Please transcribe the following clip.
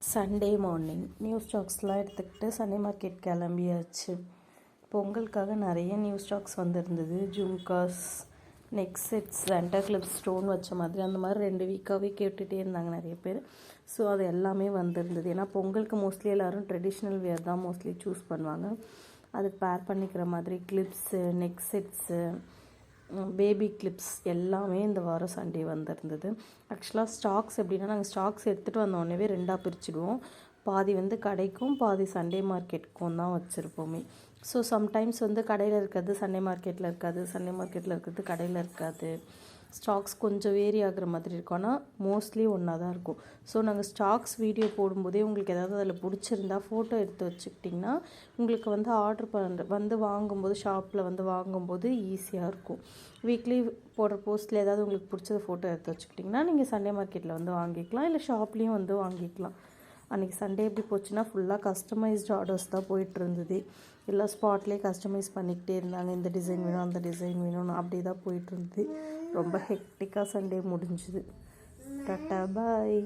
Sunday morning new ஸ்டாக்ஸ்லாம் எடுத்துக்கிட்டு Sunday market கிளம்பியாச்சு. பொங்கலுக்காக நிறைய நியூ ஸ்டாக்ஸ் வந்திருந்தது. Jhumkas, neck sets, centre clips, stone வச்ச மாதிரி அந்த மாதிரி 2 வீக்காகவே கேட்டுகிட்டே இருந்தாங்க நிறைய பேர். ஸோ அது எல்லாமே வந்திருந்தது. ஏன்னா பொங்கலுக்கு மோஸ்ட்லி எல்லோரும் ட்ரெடிஷ்னல் வேர் தான் மோஸ்ட்லி சூஸ் பண்ணுவாங்க. அதுக்கு பேர் பண்ணிக்கிற மாதிரி clips, neck sets, baby clips எல்லாமே இந்த வாரம் சண்டே வந்திருந்தது. ஆக்சுவலாக ஸ்டாக்ஸ் எப்படின்னா, நாங்கள் ஸ்டாக்ஸ் எடுத்துகிட்டு வந்தோடனே 2ஆக பிரிச்சுடுவோம். பாதி கடைக்கும் பாதி சண்டே மார்க்கெட்டுக்கும் தான் வச்சுருப்போமே. ஸோ சம்டைம்ஸ் கடையில் இருக்கிறது சண்டே மார்க்கெட்டில் இருக்காது, சண்டே மார்க்கெட்டில் இருக்கிறது கடையில் இருக்காது. ஸ்டாக்ஸ் கொஞ்சம் வேரி ஆகிற மாதிரி இருக்கும், ஆனால் மோஸ்ட்லி ஒன்றா தான் இருக்கும். ஸோ நாங்கள் ஸ்டாக்ஸ் வீடியோ போடும்போதே உங்களுக்கு ஏதாவது அதில் பிடிச்சிருந்தா ஃபோட்டோ எடுத்து வச்சுக்கிட்டிங்கன்னா உங்களுக்கு ஆர்டர் வாங்கும்போது ஷாப்பில் வாங்கும்போது ஈஸியாக இருக்கும். வீக்லி போடுற போஸ்ட்டில் ஏதாவது உங்களுக்கு பிடிச்சத ஃபோட்டோ எடுத்து வச்சுக்கிட்டிங்கன்னா நீங்கள் சண்டே மார்க்கெட்டில் வாங்கிக்கலாம், இல்லை ஷாப்லேயும் வாங்கிக்கலாம். அன்றைக்கி சண்டே எப்படி போச்சுன்னா ஃபுல்லாக கஸ்டமைஸ்டு ஆர்டர்ஸ் தான் போயிட்டுருந்தது. எல்லாம் ஸ்பாட்லேயே கஸ்டமைஸ் பண்ணிக்கிட்டே இருந்தாங்க. இந்த டிசைன் வேணும், அந்த டிசைன் வேணும்னு அப்படியே தான் போயிட்டுருந்தது. ரொம்ப ஹெக்டிக்காக சண்டே முடிஞ்சுது. டாட்டா பாய்.